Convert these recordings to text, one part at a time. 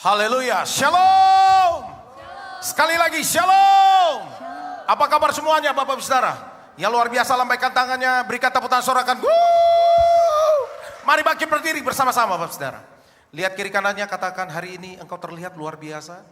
Haleluya, shalom. Sekali lagi shalom. Apa kabar semuanya Bapak Ibu Saudara? Yang luar biasa lambaikan tangannya, berikan tepuk tangan, sorakan. Mari bangkit berdiri bersama-sama Bapak Saudara. Lihat kiri kanannya, katakan hari ini engkau terlihat luar biasa.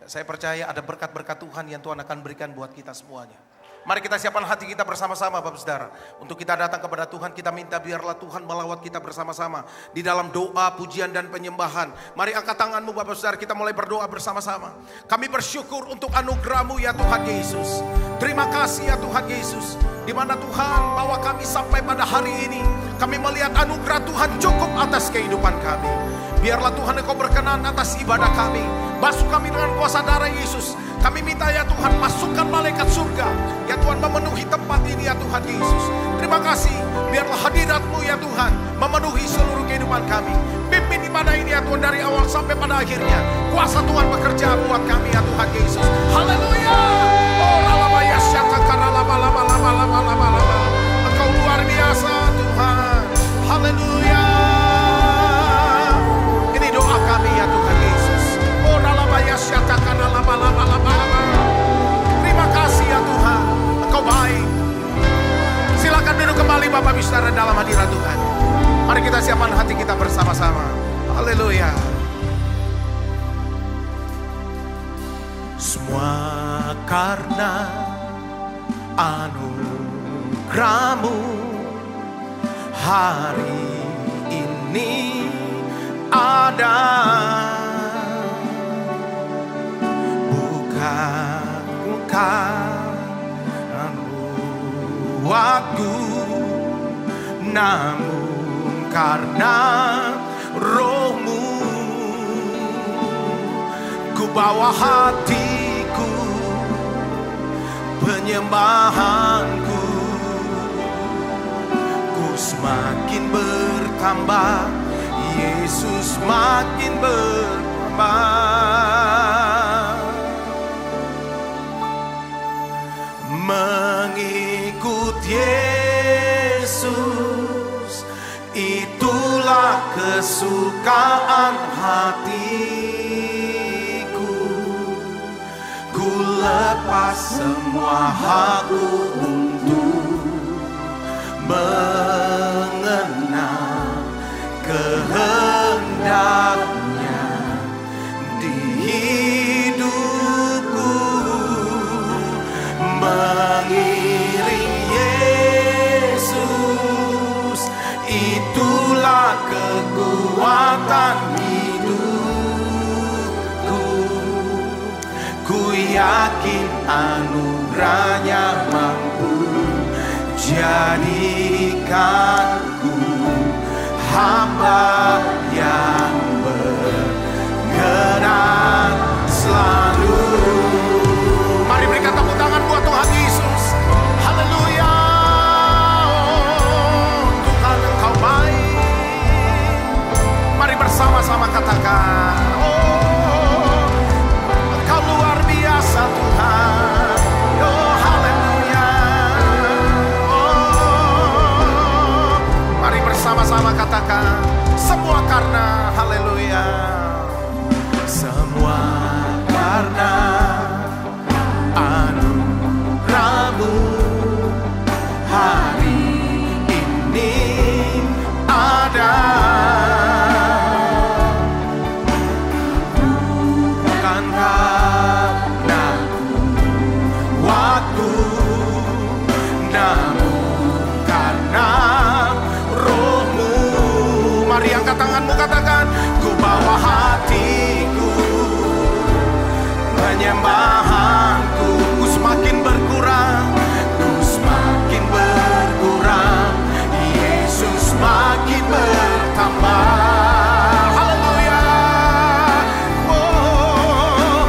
Saya percaya ada berkat-berkat Tuhan yang Tuhan akan berikan buat kita semuanya. Mari kita siapkan hati kita bersama-sama Bapak Saudara. Untuk kita datang kepada Tuhan, kita minta biarlah Tuhan melawat kita bersama-sama. Di dalam doa, pujian dan penyembahan. Mari angkat tanganmu Bapak Saudara, kita mulai berdoa bersama-sama. Kami bersyukur untuk anugerah-Mu ya Tuhan Yesus. Terima kasih ya Tuhan Yesus. Di mana Tuhan bawa kami sampai pada hari ini. Kami melihat anugerah Tuhan cukup atas kehidupan kami. Biarlah Tuhan Engkau berkenan atas ibadah kami. Basuh kami dengan kuasa darah Yesus. Kami minta ya Tuhan, masukkan malaikat surga. Ya Tuhan, memenuhi tempat ini ya Tuhan Yesus. Terima kasih, biarlah hadirat-Mu ya Tuhan memenuhi seluruh kehidupan kami. Pimpin ibadah ini ya Tuhan dari awal sampai pada akhirnya. Kuasa Tuhan bekerja buat kami ya Tuhan Yesus. Haleluya. Engkau luar biasa Tuhan. Haleluya. Ini doa kami ya Tuhan Yesus. Terima kasih ya Tuhan, Engkau baik. Silakan duduk kembali Bapak Ibu Saudara dalam hadirat Tuhan. Mari kita siapkan hati kita bersama-sama. Haleluya. Semua karena anugerah-Mu hari ini ada. Bukan waktu, namun karena Roh-Mu, ku bawa hatiku, penyembahanku, ku semakin bertambah, Yesus makin bertambah. Mengikut Yesus, itulah kesukaan hatiku. Ku lepas semua hakku untuk mengenal kehendaknya di hidupku. Mengiring Yesus, itulah kekuatan hidupku. Ku yakin anugerah-Nya mampu jadikanku hamba yang berkenan selalu. Mari berikan tepuk tangan buat Tuhan Yesus. Haleluya. Tuhan Engkau baik. Mari bersama-sama katakan, oh Engkau luar biasa Tuhan. Oh haleluya. Oh, mari bersama-sama katakan, semua karena haleluya. Semua karena anugerah-Mu hari ini ada. Bukan karena waktu, namun karena Roh-Mu. Mari angkat tanganmu, katakan, ku bawa hatiku, penyembahanku, ku semakin berkurang, ku semakin berkurang, Yesus makin bertambah. Haleluya. Oh,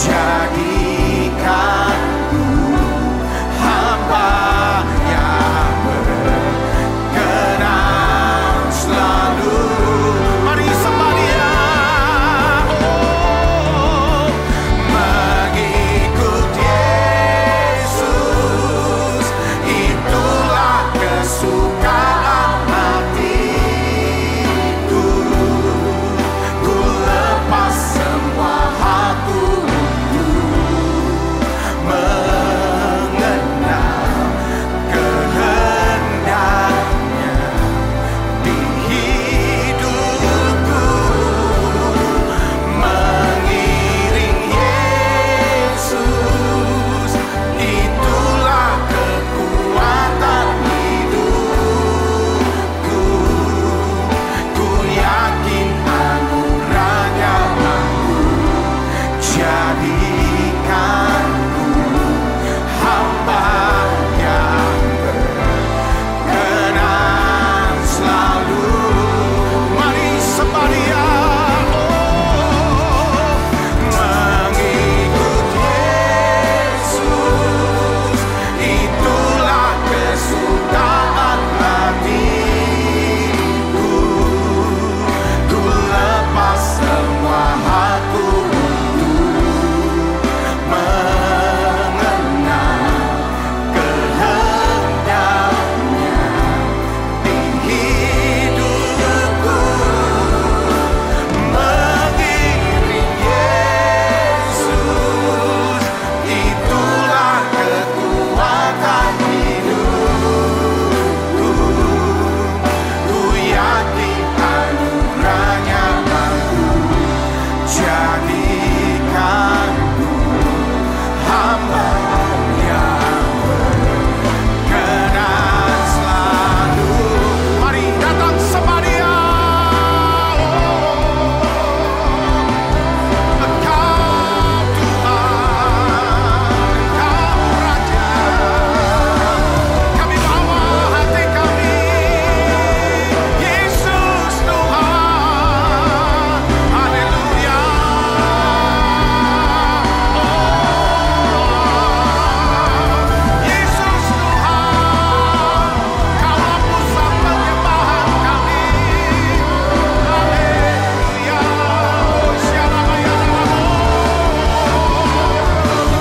jadikanku hamba yang berkenan selalu. Mari sembah Dia. Oh, mengikut Yesus itulah kesukaan hatiku. Ku lepas semua hakku mengenal kehendaknya di hidupku. Mengiring Yesus itulah kekuatan hidupku. Ku yakin anugerahnya mampu jadikanku hamba yang berkenan selalu. Mari sembah Dia. Oh, mengikut Yesus itulah kesukaan hatiku. Ku lepas semua hakku mengenal kehendaknya di hidupku. Mengiring Yesus itulah kekuatan hidupku. Ku yakin anugerahnya mampu jadikanku hamba yang berkenan selalu. Mari datang sembah Dia. Engkau Tuhan, Engkau Raja. Kami bawa hati kami, Yesus Tuhan. Haleluya. Yesus Tuhan, Kaulah pusat penyembahan kami. Haleluya. Oh, syarabaya dalamo.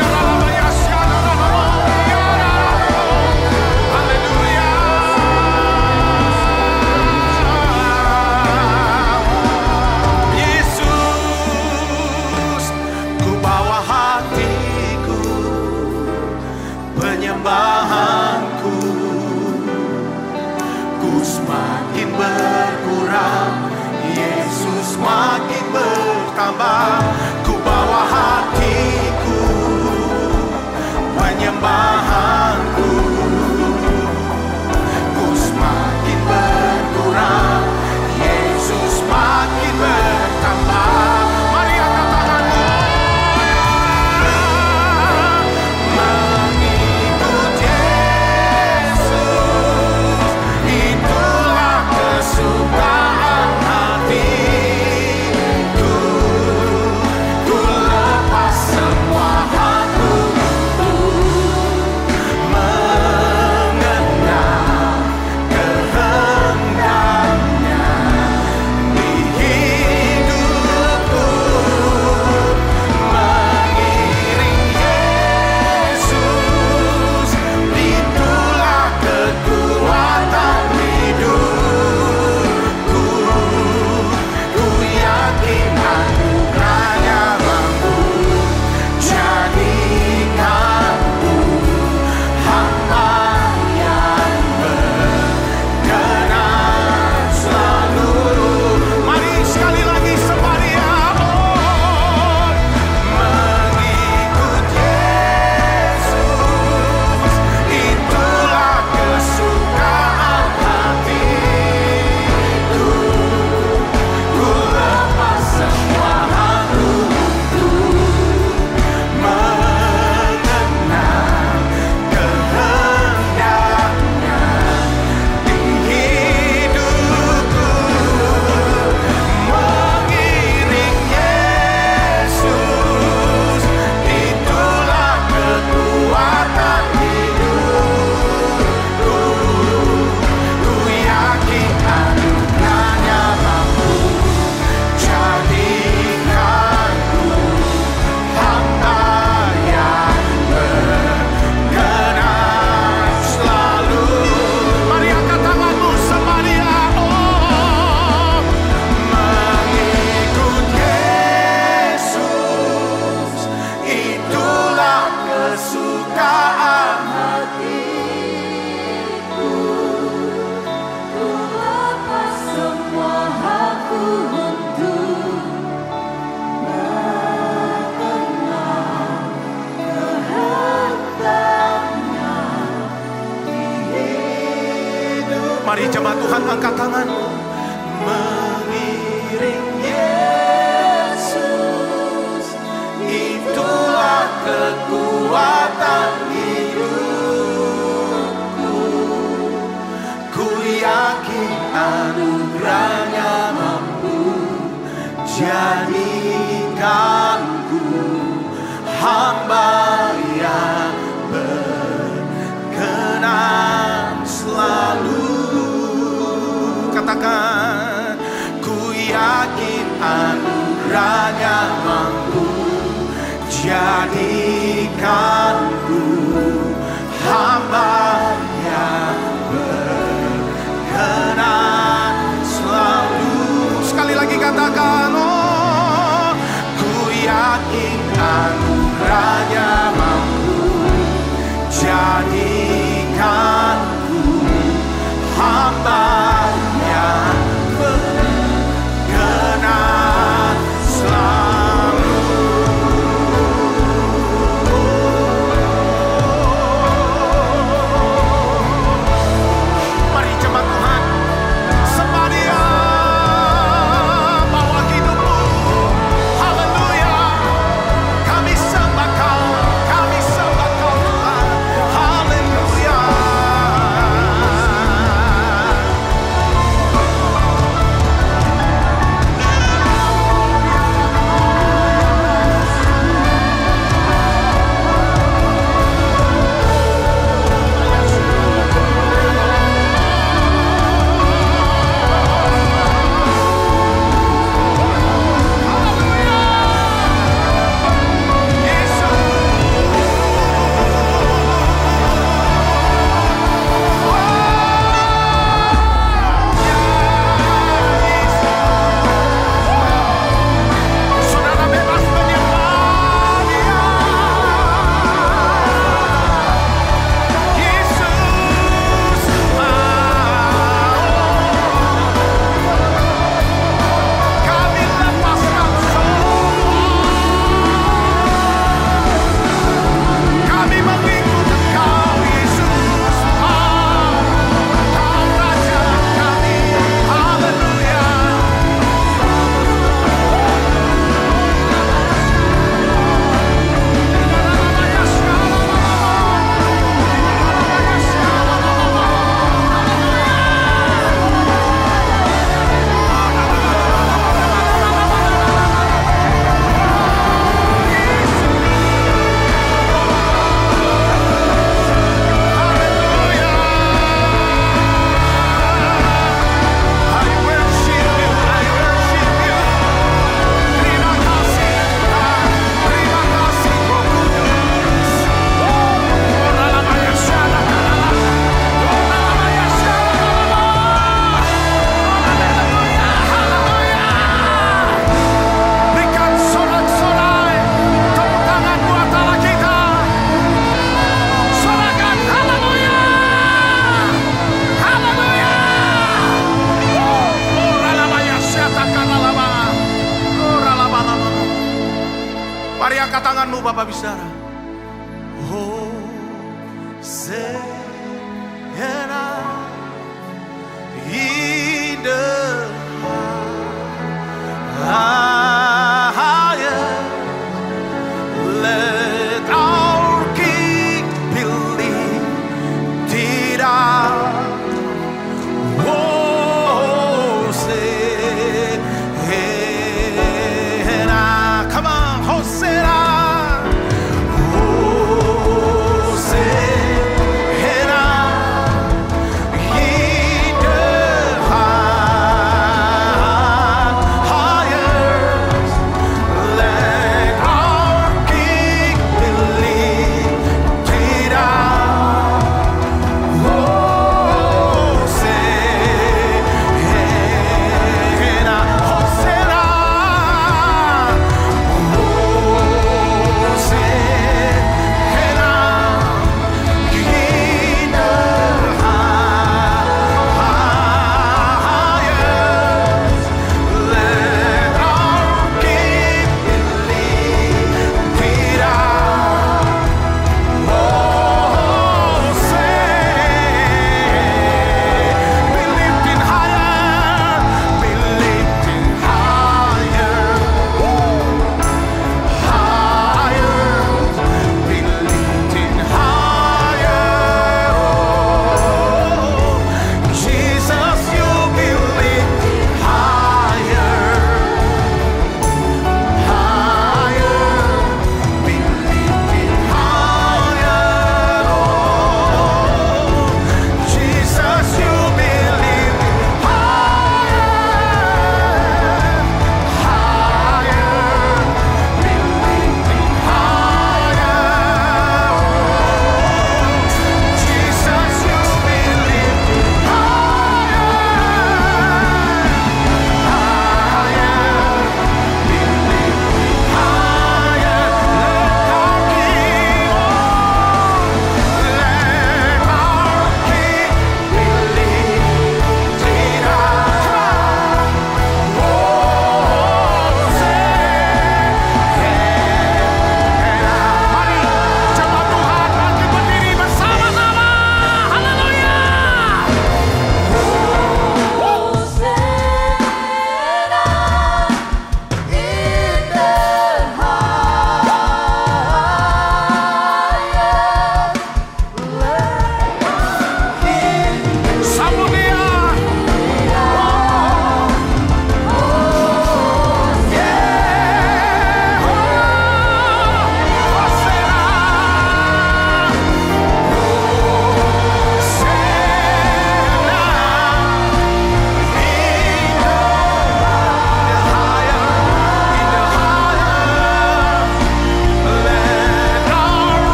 Darabaya syarabamo. Ya Rabbo. Haleluya. Yesus, ku bawa hatiku, penyembahanku, ku semakin berkurang, Yesus makin bertambah. Ku bawa hatiku, penyembahanku, ku semakin berkurang, Yesus makin bertambah. Mari angkat tanganmu. Mengikut Yesus itulah kesukaan hatiku. Ku lepas semua hakku hamba yang berkenan selalu. Katakan, ku yakin anugerahnya mampu jadikanku hamba yang berkenan selalu. Sekali lagi katakan, oh, ku yakin anugerahnya mampu jadikanku hamba yang berkenan selalu. Mari jemaat Tuhan, sembah Dia, bawa hidupmu. Haleluya. Kami sembah Kau, kami sembah Kau Tuhan. Haleluya. Saudara bebas menyembah Dia. Yesus, kami lepaskan semua. Kami mengikut Engkau, Yesus. Kau Raja kami. Haleluya. Berikan sorak-sorai tepuk tangan buat Allah kita. Sorakan haleluya. Haleluya. Mari angkat tanganmu Bapak bicara. Hosana in the highest. Let our King be lifted up. Hosanna, come on, Hosanna. Hosanna in the highest.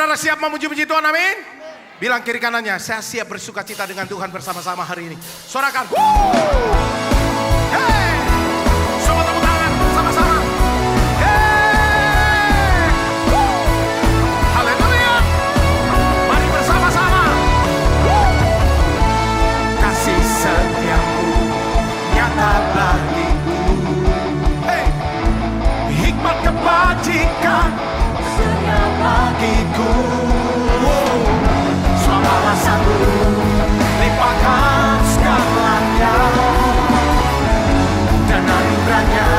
Saudara siap memuji-muji Tuhan, amin? Bilang kiri kanannya, saya siap bersuka cita dengan Tuhan bersama-sama hari ini. Sorakan. Hey! Semua tepuk tangan sama-sama. Hey! Haleluya. Mari bersama-sama. Kasih setiamu nyata bagiku. Hey! Hikmat kebajikan setia bagiku. Selama masaku limpahkan segalanya, dan anugerahnya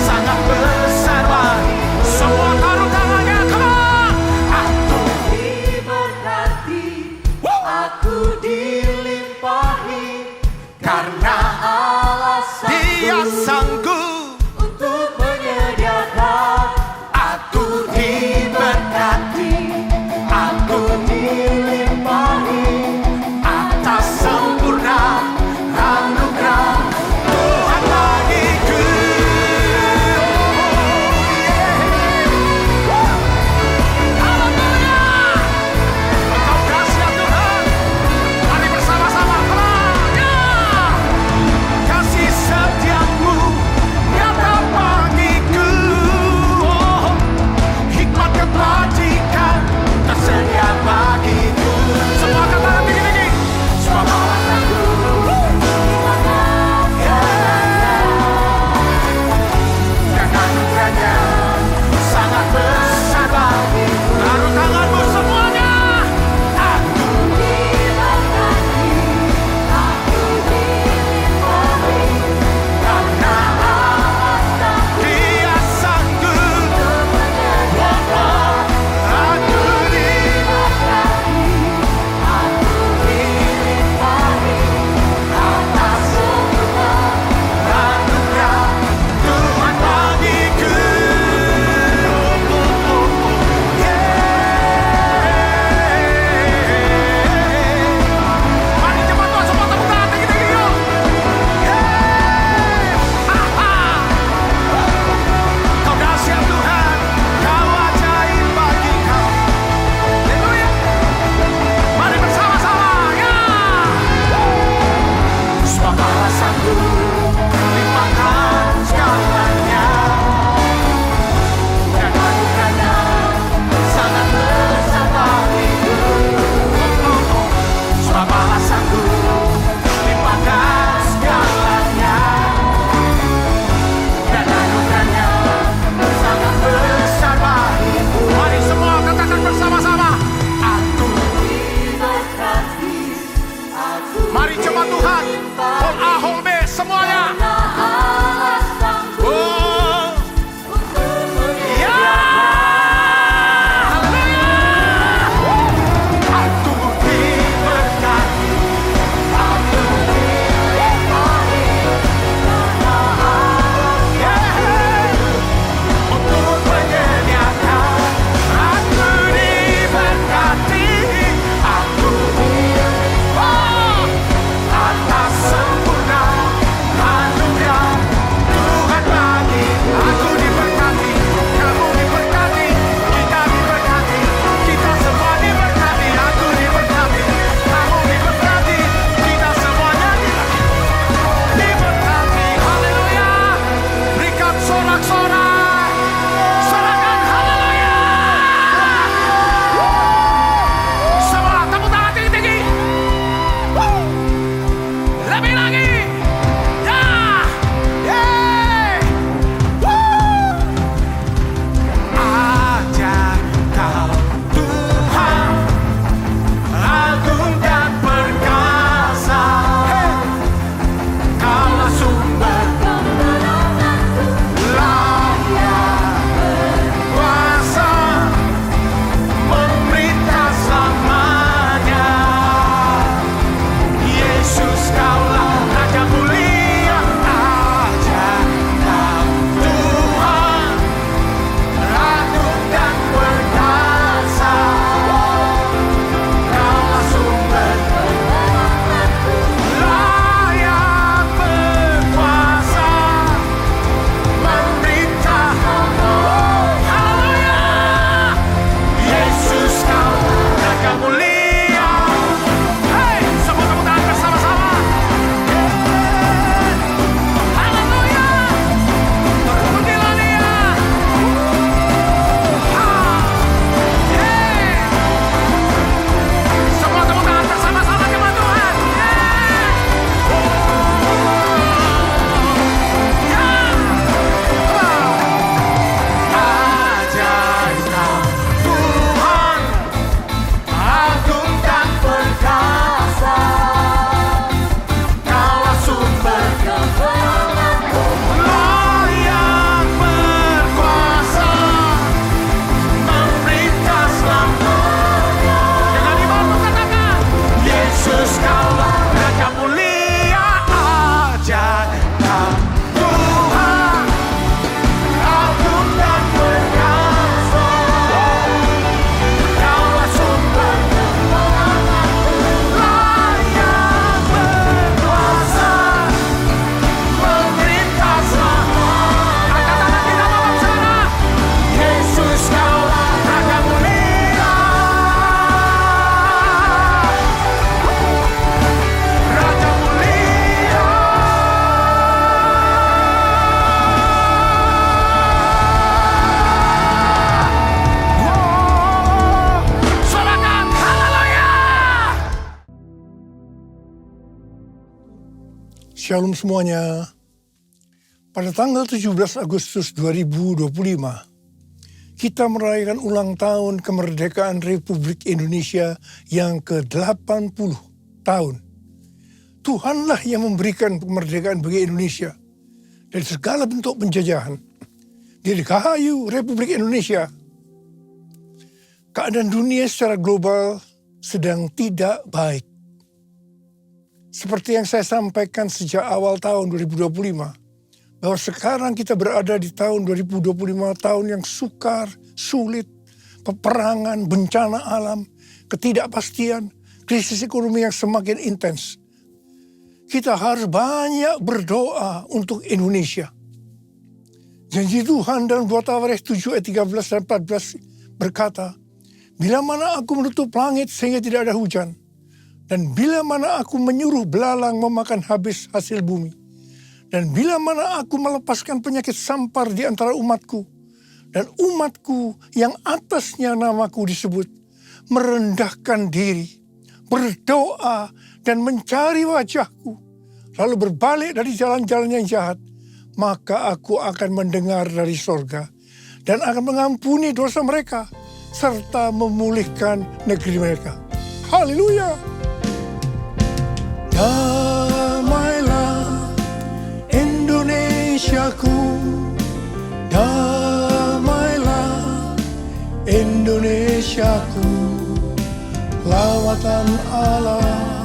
sangat besar lagi. Semua taruh tangannya, come on. Aku diberkati, aku dilimpahi, karena Allah Dia sanggup untuk menyediakan. Aku diberkati, Shalom semuanya. Pada tanggal 17 Agustus 2025, kita merayakan ulang tahun kemerdekaan Republik Indonesia yang ke-80 tahun. Tuhanlah yang memberikan kemerdekaan bagi Indonesia dari segala bentuk penjajahan. Dirgahayu Republik Indonesia. Keadaan dunia secara global sedang tidak baik. Seperti yang saya sampaikan sejak awal tahun 2025, bahwa sekarang kita berada di tahun 2025, tahun yang sukar, sulit, peperangan, bencana alam, ketidakpastian, krisis ekonomi yang semakin intens. Kita harus banyak berdoa untuk Indonesia. Janji Tuhan dalam 2 Tawarikh 7 ayat 13 dan 14 berkata, "Bila mana aku menutup langit sehingga tidak ada hujan, dan bila mana aku menyuruh belalang memakan habis hasil bumi, dan bila mana aku melepaskan penyakit sampar di antara umatku, dan umatku yang atasnya namaku disebut, merendahkan diri, berdoa, dan mencari wajahku, lalu berbalik dari jalan-jalan yang jahat, maka aku akan mendengar dari sorga, dan akan mengampuni dosa mereka, serta memulihkan negeri mereka." Haleluya! Damailah Indonesiaku, damailah Indonesiaku, lawatan Allah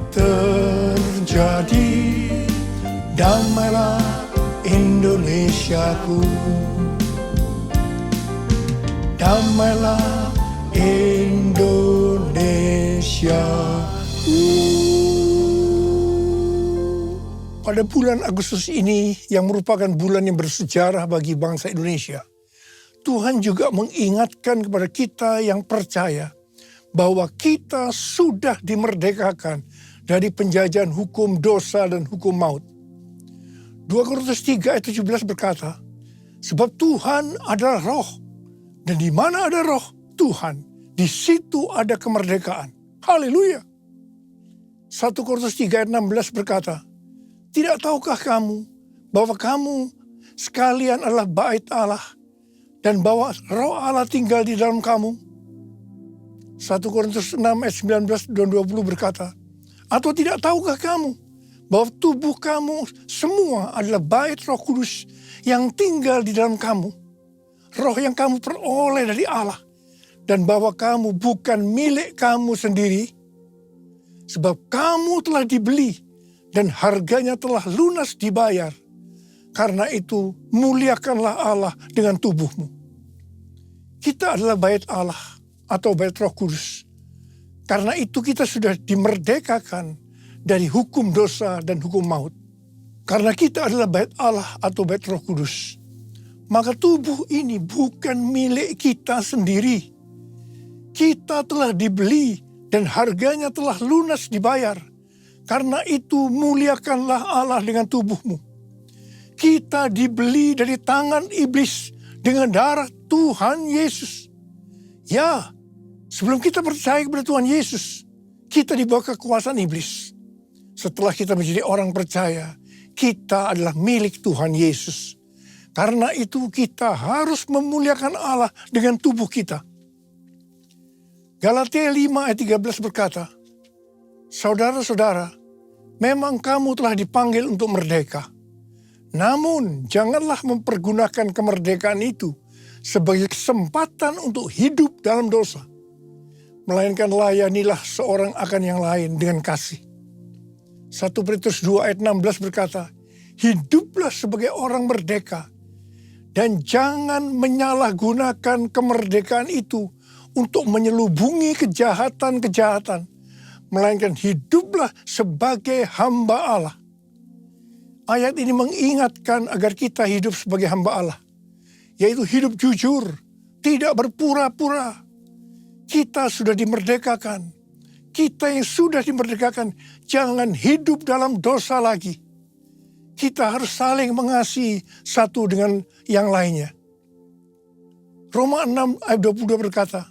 terjadi, damailah Indonesiaku, damailah Indonesiaku. Pada bulan Agustus ini yang merupakan bulan yang bersejarah bagi bangsa Indonesia, Tuhan juga mengingatkan kepada kita yang percaya bahwa kita sudah dimerdekakan dari penjajahan hukum dosa dan hukum maut. 2 Korintus 3 ayat 17 berkata, "Sebab Tuhan adalah roh, dan di mana ada roh Tuhan, di situ ada kemerdekaan." Haleluya! 1 Korintus 3 ayat 16 berkata, "Tidak tahukah kamu bahwa kamu sekalian adalah bait Allah dan bahwa roh Allah tinggal di dalam kamu?" 1 Korintus 6 ayat 19 dan 20 berkata, "Atau tidak tahukah kamu bahwa tubuh kamu semua adalah bait Roh Kudus yang tinggal di dalam kamu, roh yang kamu peroleh dari Allah, dan bahwa kamu bukan milik kamu sendiri, sebab kamu telah dibeli dan harganya telah lunas dibayar. Karena itu muliakanlah Allah dengan tubuhmu." Kita adalah bait Allah atau bait Roh Kudus. Karena itu kita sudah dimerdekakan dari hukum dosa dan hukum maut. Karena kita adalah bait Allah atau bait Roh Kudus, maka tubuh ini bukan milik kita sendiri. Kita telah dibeli dan harganya telah lunas dibayar. Karena itu muliakanlah Allah dengan tubuhmu. Kita dibeli dari tangan iblis dengan darah Tuhan Yesus. Ya, sebelum kita percaya kepada Tuhan Yesus, kita di bawah kekuasaan iblis. Setelah kita menjadi orang percaya, kita adalah milik Tuhan Yesus. Karena itu kita harus memuliakan Allah dengan tubuh kita. Galatia 5 ayat 13 berkata, "Saudara-saudara, memang kamu telah dipanggil untuk merdeka. Namun janganlah mempergunakan kemerdekaan itu sebagai kesempatan untuk hidup dalam dosa. Melainkan layanilah seorang akan yang lain dengan kasih." 1 Petrus 2 ayat 16 berkata, "Hiduplah sebagai orang merdeka dan jangan menyalahgunakan kemerdekaan itu untuk menyelubungi kejahatan-kejahatan. Melainkan hiduplah sebagai hamba Allah." Ayat ini mengingatkan agar kita hidup sebagai hamba Allah, yaitu hidup jujur, tidak berpura-pura. Kita sudah dimerdekakan. Kita yang sudah dimerdekakan, jangan hidup dalam dosa lagi. Kita harus saling mengasihi satu dengan yang lainnya. Roma 6 ayat 22 berkata,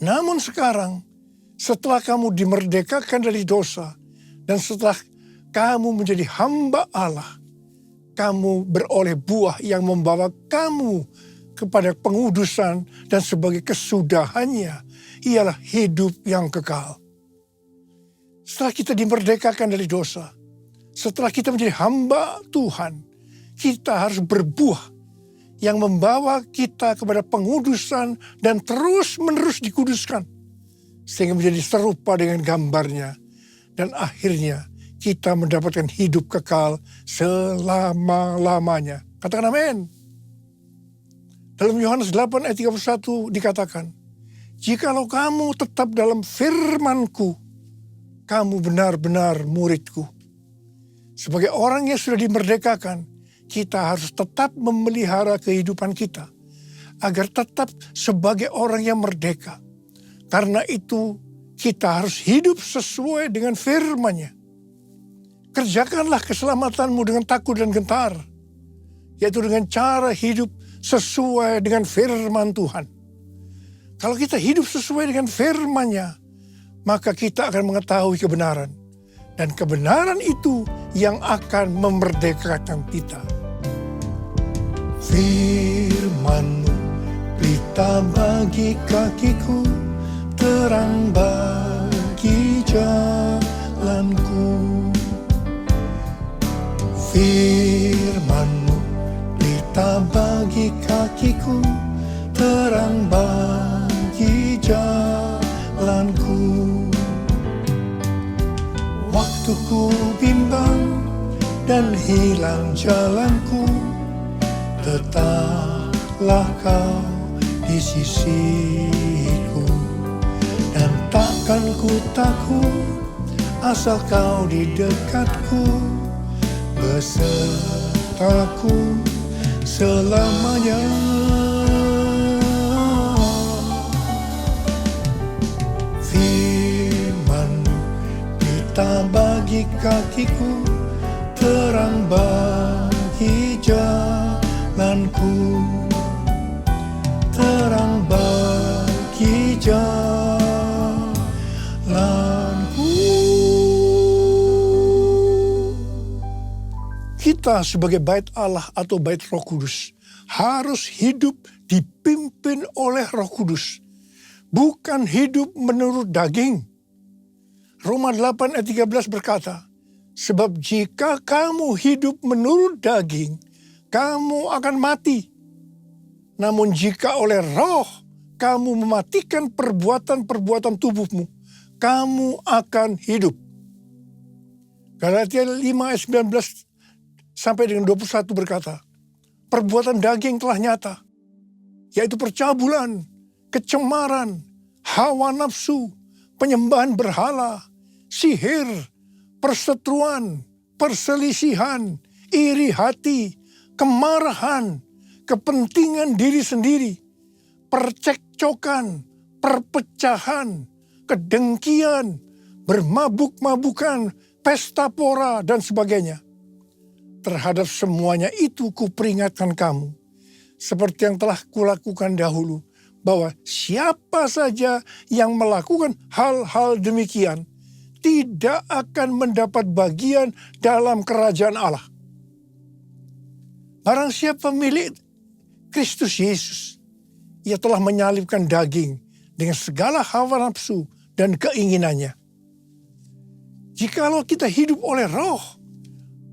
"Namun sekarang, setelah kamu dimerdekakan dari dosa, dan setelah kamu menjadi hamba Allah. Kamu beroleh buah yang membawa kamu kepada pengudusan dan sebagai kesudahannya ialah hidup yang kekal. Setelah kita dimerdekakan dari dosa, setelah kita menjadi hamba Tuhan, kita harus berbuah yang membawa kita kepada pengudusan dan terus-menerus dikuduskan. Sehingga menjadi serupa dengan gambarnya. Dan akhirnya kita mendapatkan hidup kekal selama-lamanya. Katakan amin. Dalam Yohanes 8 ayat 31 dikatakan, jikalau kamu tetap dalam firman-Ku, kamu benar-benar murid-Ku. Sebagai orang yang sudah dimerdekakan, kita harus tetap memelihara kehidupan kita. Agar tetap sebagai orang yang merdeka. Karena itu kita harus hidup sesuai dengan firman-Nya. Kerjakanlah keselamatanmu dengan takut dan gentar. Yaitu dengan cara hidup sesuai dengan firman Tuhan. Kalau kita hidup sesuai dengan firman-Nya, maka kita akan mengetahui kebenaran. Dan kebenaran itu yang akan memerdekakan kita. Firman-Mu pelita bagi kakiku, terang bagi jalanku. Firman-Mu pelita bagi kakiku, terang bagi jalanku. Waktu ku bimbang dan hilang jalanku, tetaplah Kau di sisiku. Dan takkan ku takut asal Kau di dekatku, besertaku selamanya. Firman-Mu pelita bagi kakiku, terang bagi jalanku, terang bagi jalanku. Kita sebagai bait Allah atau bait Roh Kudus harus hidup dipimpin oleh Roh Kudus. Bukan hidup menurut daging. Roma 8 ayat 13 berkata, sebab jika kamu hidup menurut daging, kamu akan mati. Namun jika oleh roh kamu mematikan perbuatan-perbuatan tubuhmu, kamu akan hidup. Galatia 5 ayat 19 sampai dengan 21 berkata, perbuatan daging telah nyata, yaitu percabulan, kecemaran, hawa nafsu, penyembahan berhala, sihir, perseteruan, perselisihan, iri hati, kemarahan, kepentingan diri sendiri, percekcokan, perpecahan, kedengkian, bermabuk-mabukan, pesta pora, dan sebagainya. Terhadap semuanya itu kuperingatkan kamu, seperti yang telah kulakukan dahulu, bahwa siapa saja yang melakukan hal-hal demikian tidak akan mendapat bagian dalam kerajaan Allah. Barang siapa milik Kristus Yesus, ia telah menyalibkan daging dengan segala hawa nafsu dan keinginannya. Jikalau kita hidup oleh roh,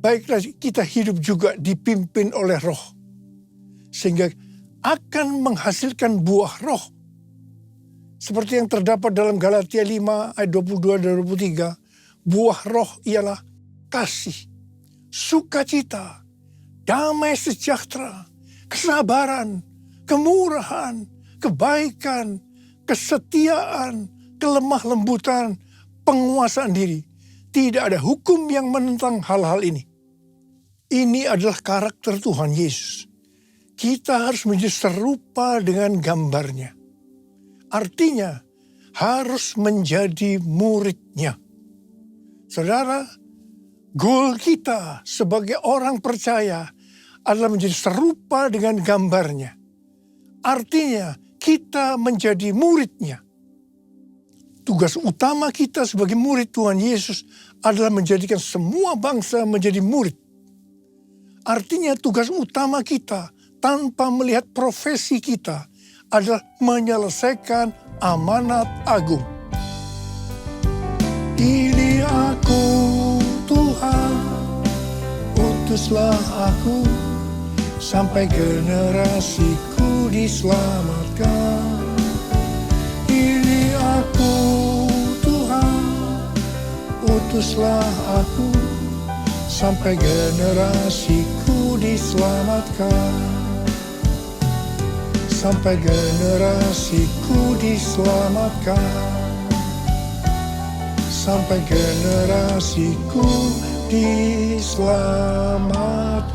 baiklah kita hidup juga dipimpin oleh roh. Sehingga akan menghasilkan buah roh. Seperti yang terdapat dalam Galatia 5 ayat 22 dan 23. Buah roh ialah kasih, sukacita, damai sejahtera, kesabaran, kemurahan, kebaikan, kesetiaan, kelemah lembutan, penguasaan diri. Tidak ada hukum yang menentang hal-hal ini. Ini adalah karakter Tuhan Yesus. Kita harus menjadi serupa dengan gambarnya. Artinya harus menjadi muridnya. Saudara, goal kita sebagai orang percaya adalah menjadi serupa dengan gambarnya. Artinya kita menjadi muridnya. Tugas utama kita sebagai murid Tuhan Yesus adalah menjadikan semua bangsa menjadi murid. Artinya tugas utama kita tanpa melihat profesi kita adalah menyelesaikan amanat agung. Pilih aku Tuhan, utuslah aku, sampai generasiku diselamatkan. Pilih aku Tuhan, utuslah aku, sampai generasiku diselamatkan. Sampai generasiku diselamatkan. Sampai generasiku diselamatkan.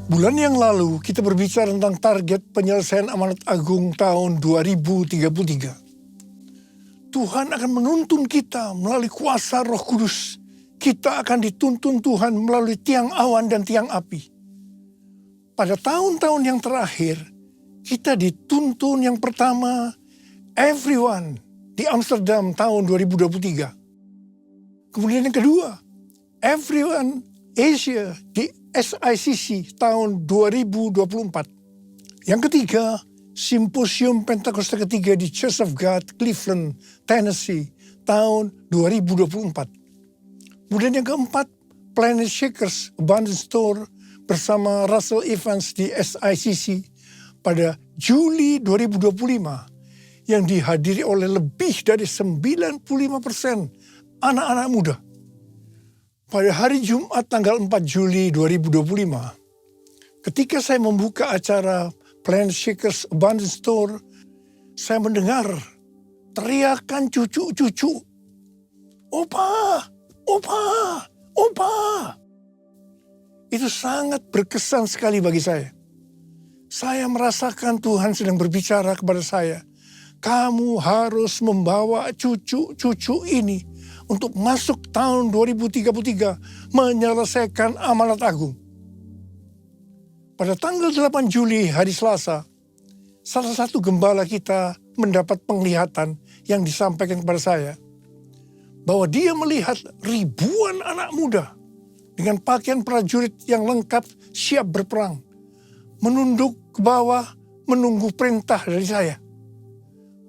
Bulan yang lalu kita berbicara tentang target penyelesaian amanat agung tahun 2033. Tuhan akan menuntun kita melalui kuasa Roh Kudus. Kita akan dituntun Tuhan melalui tiang awan dan tiang api. Pada tahun-tahun yang terakhir, kita dituntun yang pertama, everyone di Amsterdam tahun 2023. Kemudian yang kedua, everyone Asia di SICC tahun 2024. Yang ketiga, Simposium Pentakosta ketiga di Church of God, Cleveland, Tennessee, tahun 2024. Kemudian yang keempat, Planet Shakers Abundance Store bersama Russell Evans di SICC pada Juli 2025 yang dihadiri oleh lebih dari 95% anak-anak muda. Pada hari Jumat tanggal 4 Juli 2025, ketika saya membuka acara Planet Shakers Abundance Store, saya mendengar teriakan cucu-cucu, "Opa, opa, opa." Itu sangat berkesan sekali bagi saya. Saya merasakan Tuhan sedang berbicara kepada saya, kamu harus membawa cucu-cucu ini untuk masuk tahun 2033 menyelesaikan amanat agung. Pada tanggal 8 Juli hari Selasa, salah satu gembala kita mendapat penglihatan yang disampaikan kepada saya, bahwa dia melihat ribuan anak muda dengan pakaian prajurit yang lengkap siap berperang, menunduk ke bawah menunggu perintah dari saya.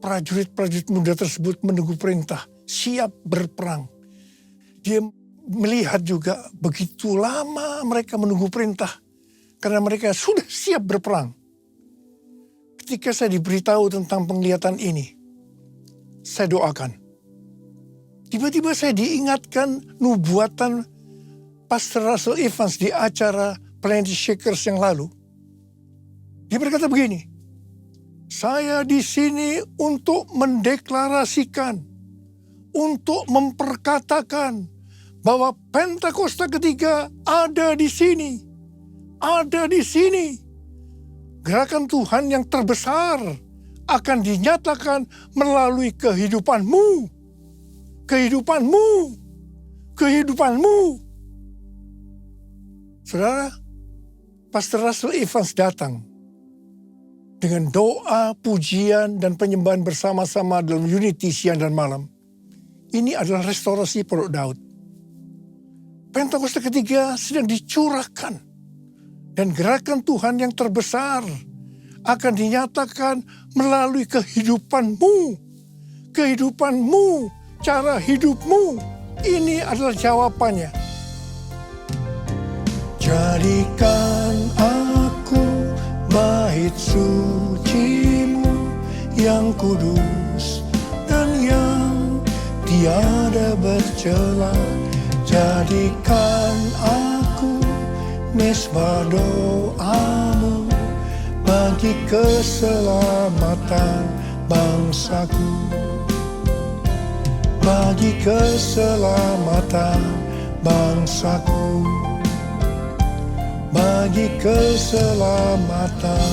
Prajurit-prajurit muda tersebut menunggu perintah, siap berperang. Dia melihat juga begitu lama mereka menunggu perintah, karena mereka sudah siap berperang. Ketika saya diberitahu tentang penglihatan ini, saya doakan. Tiba-tiba saya diingatkan nubuatan Pastor Russell Evans di acara Planet Shakers yang lalu. Dia berkata begini, saya di sini untuk mendeklarasikan, untuk memperkatakan bahwa Pentakosta ketiga ada di sini. Ada di sini. Gerakan Tuhan yang terbesar akan dinyatakan melalui kehidupanmu. Kehidupanmu. Kehidupanmu. Saudara, Pastor Russell Evans datang dengan doa, pujian, dan penyembahan bersama-sama dalam unity siang dan malam. Ini adalah restorasi Pondok Daud. Pentakosta ketiga sedang dicurahkan. Dan gerakan Tuhan yang terbesar akan dinyatakan melalui kehidupanmu. Kehidupanmu, cara hidupmu. Ini adalah jawabannya. Jadikan aku bait sucimu yang kudus dan yang tiada bercela. Jadikan aku mesbah doamu bagi keselamatan bangsaku. Bagi keselamatan bangsaku. Bagi keselamatan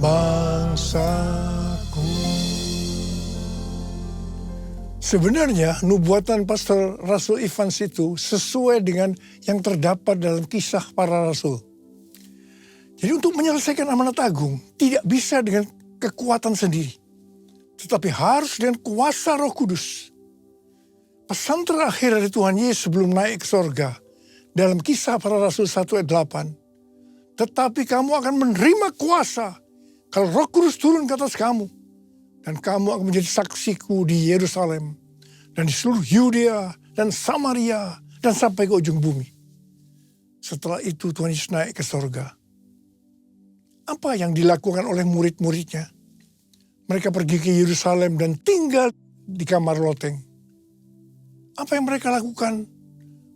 bangsaku. Sebenarnya nubuatan Pastor Russell Evans itu sesuai dengan yang terdapat dalam kisah para rasul. Jadi untuk menyelesaikan amanat agung tidak bisa dengan kekuatan sendiri. Tetapi harus dengan kuasa Roh Kudus. Pesan terakhir dari Tuhan Yesus sebelum naik ke sorga dalam Kisah Para Rasul 1 ayat 8. Tetapi kamu akan menerima kuasa kalau Roh Kudus turun ke atas kamu. Dan kamu akan menjadi saksiku di Yerusalem dan di seluruh Yudea dan Samaria dan sampai ke ujung bumi. Setelah itu Tuhan Yesus naik ke sorga. Apa yang dilakukan oleh murid-muridnya? Mereka pergi ke Yerusalem dan tinggal di kamar loteng. Apa yang mereka lakukan?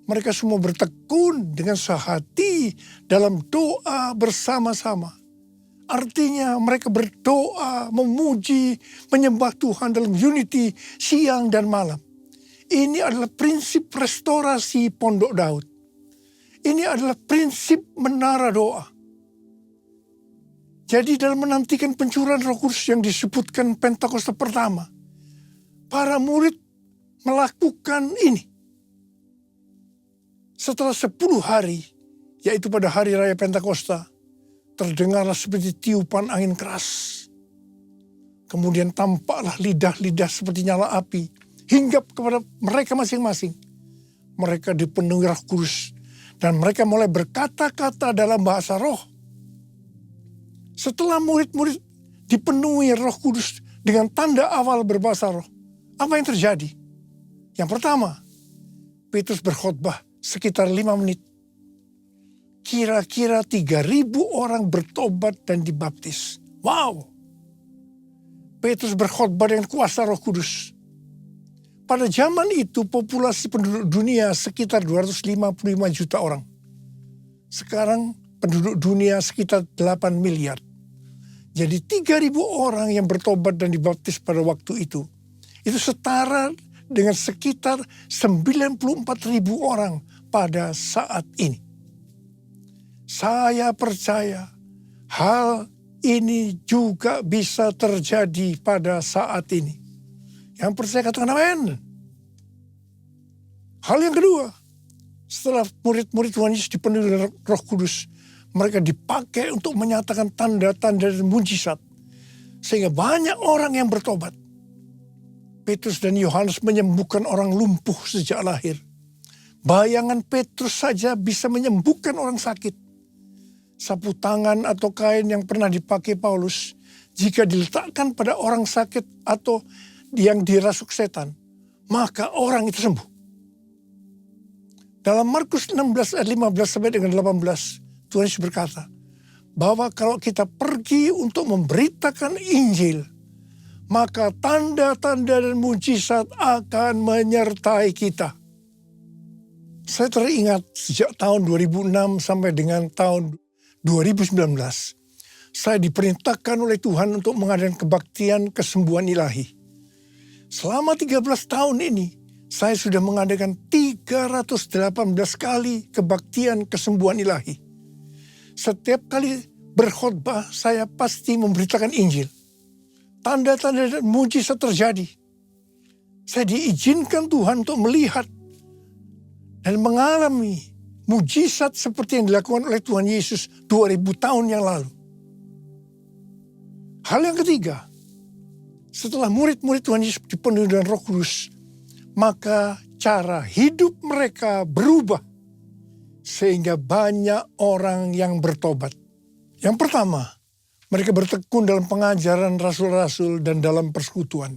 Mereka semua bertekun dengan sehati dalam doa bersama-sama. Artinya mereka berdoa, memuji, menyembah Tuhan dalam unity siang dan malam. Ini adalah prinsip restorasi Pondok Daud. Ini adalah prinsip menara doa. Jadi dalam menantikan pencurahan Roh Kudus yang disebutkan Pentakosta pertama, para murid melakukan ini. Setelah 10 hari, yaitu pada hari raya Pentakosta, terdengarlah seperti tiupan angin keras. Kemudian tampaklah lidah-lidah seperti nyala api, hinggap kepada mereka masing-masing. Mereka dipenuhi Roh Kudus, dan mereka mulai berkata-kata dalam bahasa roh. Setelah murid-murid dipenuhi Roh Kudus dengan tanda awal berbahasa roh, apa yang terjadi? Yang pertama, Petrus berkhotbah sekitar 5 menit. Kira-kira 3.000 orang bertobat dan dibaptis. Wow! Petrus berkhotbah dengan kuasa Roh Kudus. Pada zaman itu populasi penduduk dunia sekitar 255 juta orang. Sekarang penduduk dunia sekitar 8 miliar. Jadi 3.000 orang yang bertobat dan dibaptis pada waktu itu. Itu setara dengan sekitar 94.000 orang pada saat ini. Saya percaya hal ini juga bisa terjadi pada saat ini. Yang percaya katakan amin. Hal yang kedua, setelah murid-murid Tuhan Yesus dipenuhi dengan Roh Kudus, mereka dipakai untuk menyatakan tanda-tanda dan mujizat. Sehingga banyak orang yang bertobat. Petrus dan Yohanes menyembuhkan orang lumpuh sejak lahir. Bayangan Petrus saja bisa menyembuhkan orang sakit. Sapu tangan atau kain yang pernah dipakai Paulus, jika diletakkan pada orang sakit atau yang dirasuk setan, maka orang itu sembuh. Dalam Markus 16 ayat 15 sampai dengan 18, Tuhan Yesus berkata, bahwa kalau kita pergi untuk memberitakan Injil, maka tanda-tanda dan mujizat akan menyertai kita. Saya teringat sejak tahun 2006 sampai dengan tahun 2019, saya diperintahkan oleh Tuhan untuk mengadakan kebaktian kesembuhan ilahi. Selama 13 tahun ini, saya sudah mengadakan 318 kali kebaktian kesembuhan ilahi. Setiap kali berkhotbah, saya pasti memberitakan Injil. Tanda-tanda dan mujizat terjadi. Saya diizinkan Tuhan untuk melihat dan mengalami mujizat seperti yang dilakukan oleh Tuhan Yesus 2000 tahun yang lalu. Hal yang ketiga, setelah murid-murid Tuhan Yesus dipenuhi dengan Roh Kudus, maka cara hidup mereka berubah sehingga banyak orang yang bertobat. Yang pertama, mereka bertekun dalam pengajaran rasul-rasul dan dalam persekutuan.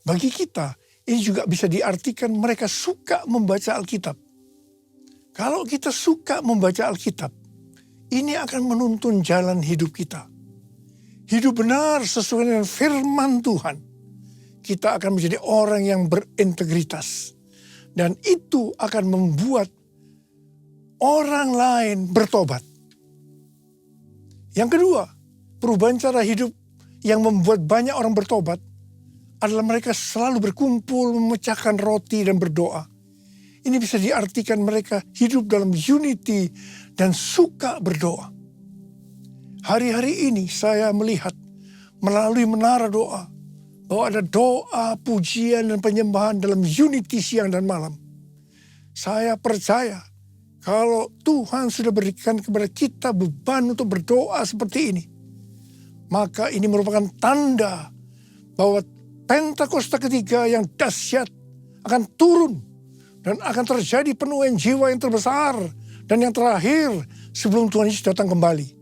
Bagi kita, ini juga bisa diartikan mereka suka membaca Alkitab. Kalau kita suka membaca Alkitab, ini akan menuntun jalan hidup kita. Hidup benar sesuai dengan firman Tuhan. Kita akan menjadi orang yang berintegritas. Dan itu akan membuat orang lain bertobat. Yang kedua, perubahan cara hidup yang membuat banyak orang bertobat adalah mereka selalu berkumpul, memecahkan roti dan berdoa. Ini bisa diartikan mereka hidup dalam unity dan suka berdoa. Hari-hari ini saya melihat melalui menara doa bahwa ada doa, pujian dan penyembahan dalam unity siang dan malam. Saya percaya kalau Tuhan sudah berikan kepada kita beban untuk berdoa seperti ini, maka ini merupakan tanda bahwa Pentakosta ketiga yang dahsyat akan turun. Dan akan terjadi penuaian jiwa yang terbesar dan yang terakhir sebelum Tuhan Yesus datang kembali.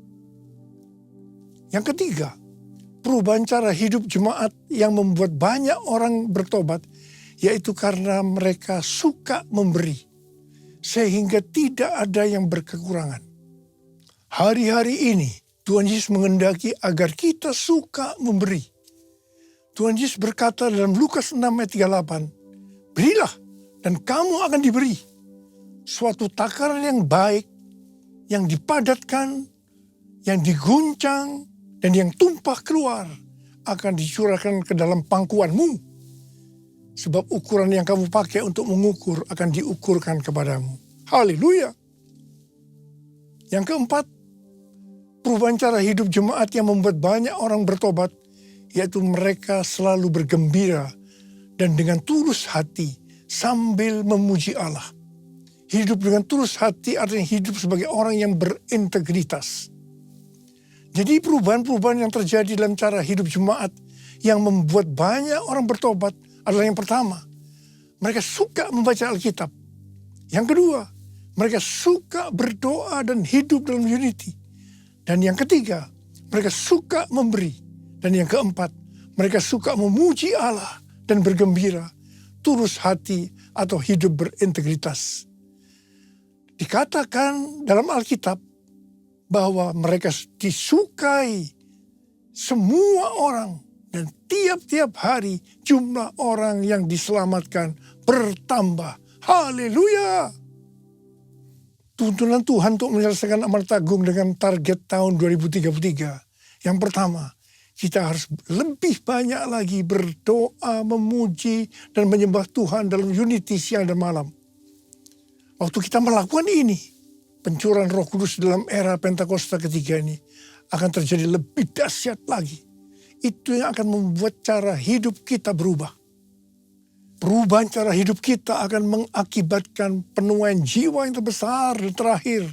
Yang ketiga, perubahan cara hidup jemaat yang membuat banyak orang bertobat, yaitu karena mereka suka memberi, sehingga tidak ada yang berkekurangan. Hari-hari ini Tuhan Yesus menghendaki agar kita suka memberi. Tuhan Yesus berkata dalam Lukas 6 ayat 38, berilah dan kamu akan diberi. Suatu takaran yang baik, yang dipadatkan, yang diguncang, dan yang tumpah keluar akan dicurahkan ke dalam pangkuanmu. Sebab ukuran yang kamu pakai untuk mengukur akan diukurkan kepadamu. Haleluya. Yang keempat, perubahan cara hidup jemaat yang membuat banyak orang bertobat, yaitu mereka selalu bergembira dan dengan tulus hati sambil memuji Allah. Hidup dengan tulus hati artinya hidup sebagai orang yang berintegritas. Jadi perubahan-perubahan yang terjadi dalam cara hidup jemaat yang membuat banyak orang bertobat adalah yang pertama, mereka suka membaca Alkitab. Yang kedua, mereka suka berdoa dan hidup dalam unity. Dan yang ketiga, mereka suka memberi. Dan yang keempat, mereka suka memuji Allah dan bergembira, tulus hati atau hidup berintegritas. Dikatakan dalam Alkitab bahwa mereka disukai semua orang dan tiap-tiap hari jumlah orang yang diselamatkan bertambah. Haleluya! Tuntunan Tuhan untuk menyelesaikan amanat agung dengan target tahun 2033. Yang pertama, kita harus lebih banyak lagi berdoa, memuji, dan menyembah Tuhan dalam unity siang dan malam. Waktu kita melakukan ini, pencurahan Roh Kudus dalam era Pentakosta ketiga ini akan terjadi lebih dahsyat lagi. Itu yang akan membuat cara hidup kita berubah. Perubahan cara hidup kita akan mengakibatkan penuaian jiwa yang terbesar dan terakhir.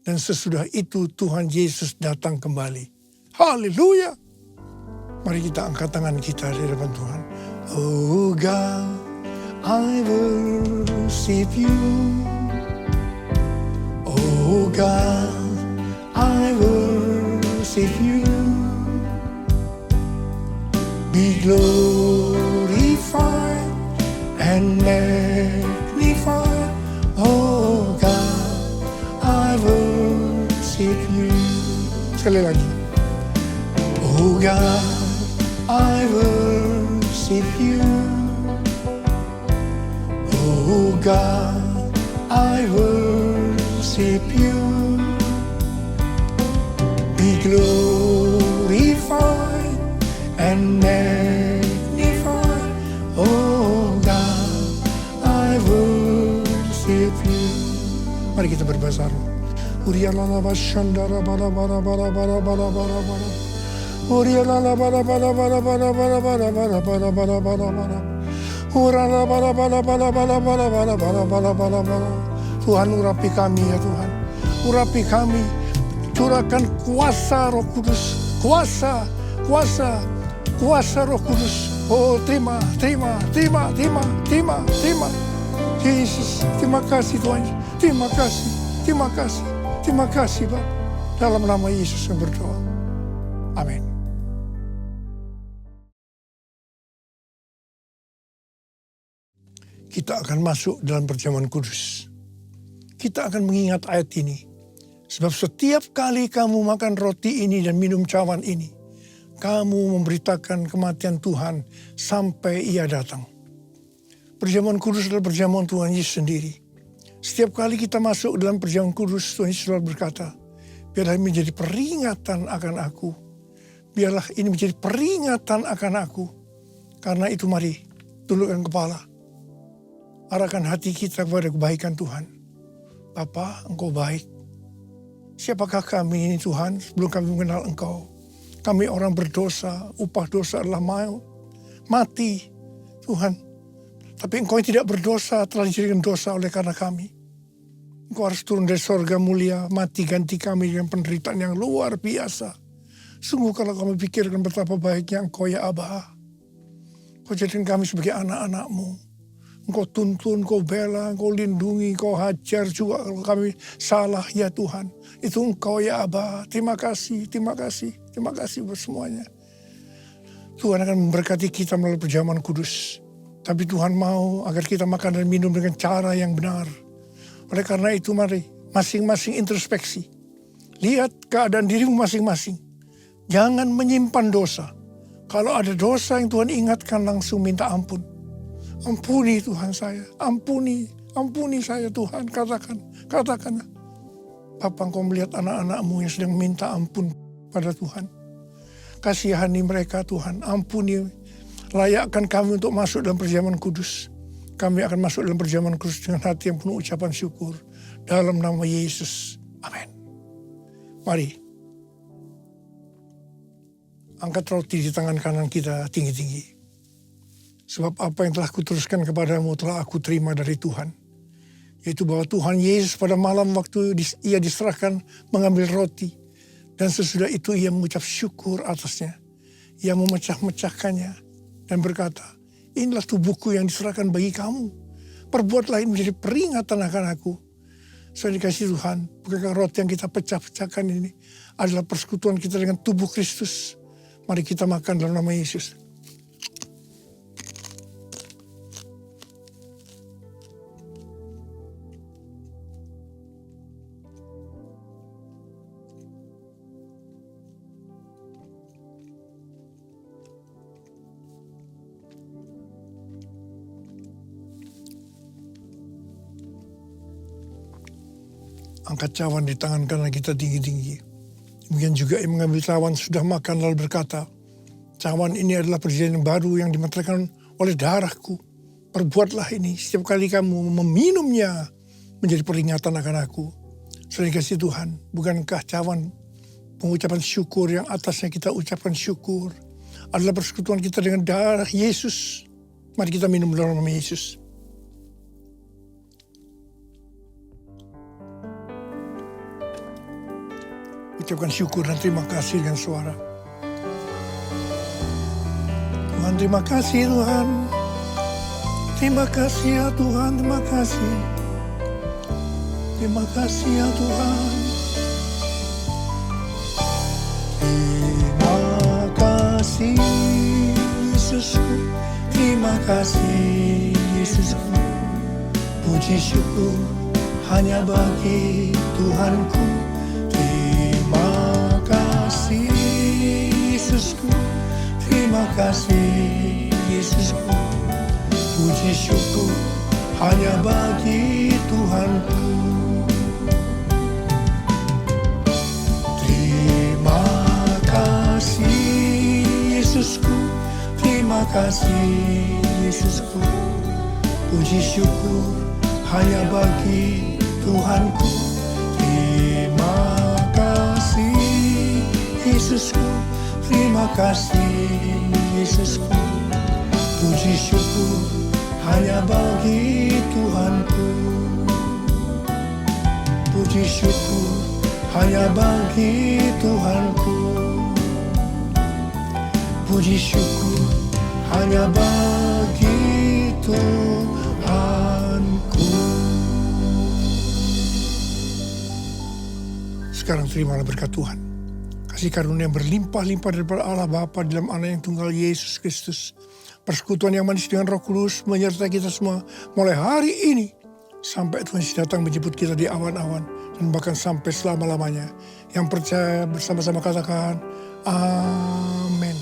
Dan sesudah itu Tuhan Yesus datang kembali. Haleluya! Mari kita angkat tangan kita di hadapan Tuhan. Oh God, I worship you. Oh God, I worship you. Be glorified and magnified. Oh God, I worship you. Sekali lagi. Oh God, I worship you. Oh God, I worship you. Be glorified and magnified. Oh God, I worship you. Mari kita berbahasa roh. Urialala bashandara bara bara bara bara bara bara bara. Urialala bara bara bara bara bara bara bara bara bara bara bara. Urala bara bara bara bara bara bara bara bara bara bara. Tuhan urapi kami ya Tuhan. Urapi kami. Curahkan kuasa Roh Kudus. Kuasa, kuasa, kuasa Roh Kudus. Oh terima, terima, terima, terima, terima, terima. Yesus, terima kasih Tuhan. Terima kasih, terima kasih, terima kasih Bapa. Dalam nama Yesus yang berdoa. Amin. Kita akan masuk dalam perjamuan kudus. Kita akan mengingat ayat ini. Sebab setiap kali kamu makan roti ini dan minum cawan ini, kamu memberitakan kematian Tuhan sampai Ia datang. Perjamuan kudus adalah perjamuan Tuhan Yesus sendiri. Setiap kali kita masuk dalam perjamuan kudus, Tuhan Yesus selalu berkata, biarlah ini menjadi peringatan akan aku. Biarlah ini menjadi peringatan akan aku. Karena itu mari, tundukkan kepala. Arahkan hati kita kepada kebaikan Tuhan. Bapa, Engkau baik. Siapakah kami ini Tuhan sebelum kami mengenal Engkau? Kami orang berdosa, upah dosa adalah maut, mati Tuhan. Tapi Engkau yang tidak berdosa telah dijadikan dosa oleh karena kami. Engkau harus turun dari sorga mulia, mati ganti kami dengan penderitaan yang luar biasa. Sungguh kalau kami pikirkan betapa baiknya Engkau ya Aba. Kau jadikan kami sebagai anak-anak-Mu. Engkau tuntun, Engkau bela, Engkau lindungi, Engkau hajar juga kalau kami salah ya Tuhan. Itu Engkau ya Aba. Terima kasih, terima kasih, terima kasih buat semuanya. Tuhan akan memberkati kita melalui perjamuan kudus. Tapi Tuhan mau agar kita makan dan minum dengan cara yang benar. Oleh karena itu mari masing-masing introspeksi. Lihat keadaan dirimu masing-masing. Jangan menyimpan dosa. Kalau ada dosa yang Tuhan ingatkan langsung minta ampun. Ampuni Tuhan saya, ampuni saya Tuhan, katakan. Bapa, Engkau melihat anak-anak-Mu yang sedang minta ampun pada Tuhan. Kasihani mereka Tuhan, ampuni, layakkan kami untuk masuk dalam perjamuan kudus. Kami akan masuk dalam perjamuan kudus dengan hati yang penuh ucapan syukur. Dalam nama Yesus, amin. Mari, angkat roti di tangan kanan kita tinggi-tinggi. Sebab apa yang telah kuteruskan kepadamu telah aku terima dari Tuhan. Yaitu bahwa Tuhan Yesus pada malam waktu ia diserahkan mengambil roti. Dan sesudah itu ia mengucap syukur atasnya. Ia memecah-mecahkannya dan berkata, inilah tubuhku yang diserahkan bagi kamu. Perbuatlah ini menjadi peringatan akan aku. Saya dikasih Tuhan, bukankah roti yang kita pecah-pecahkan ini adalah persekutuan kita dengan tubuh Kristus. Mari kita makan dalam nama Yesus. Angkat cawan di tangan kanan kita tinggi-tinggi. Demikian juga yang mengambil cawan sudah makan lalu berkata, cawan ini adalah perjanjian yang baru yang dimeteraikan oleh darahku. Perbuatlah ini setiap kali kamu meminumnya menjadi peringatan akan aku. Saudara kasih Tuhan, bukankah cawan pengucapan syukur yang atasnya kita ucapkan syukur adalah persekutuan kita dengan darah Yesus. Mari kita minum dalam nama Yesus. Ucapkan syukur dan terima kasih dengan suara. Tuhan, terima kasih Tuhan. Terima kasih ya Tuhan, terima kasih. Terima kasih ya Tuhan. Terima kasih Yesusku. Terima kasih Yesusku. Puji syukur hanya bagi Tuhanku. Yesusku, terima kasih Yesusku. Puji syukur hanya bagi Tuhanku. Terima kasih Yesusku, terima kasih Yesusku. Puji syukur hanya bagi Tuhanku. Terima kasih Yesusku, terima kasih Yesusku. Puji syukur hanya bagi Tuhanku. Puji syukur hanya bagi Tuhanku. Puji syukur hanya bagi Tuhanku. Sekarang terimalah berkat Tuhan. Kasih karunia yang berlimpah-limpah daripada Allah Bapa dalam Anak yang tunggal Yesus Kristus. Persekutuan yang manis dengan Roh Kudus menyertai kita semua mulai hari ini sampai Tuhan datang menjemput kita di awan-awan dan bahkan sampai selama-lamanya. Yang percaya bersama-sama katakan amin.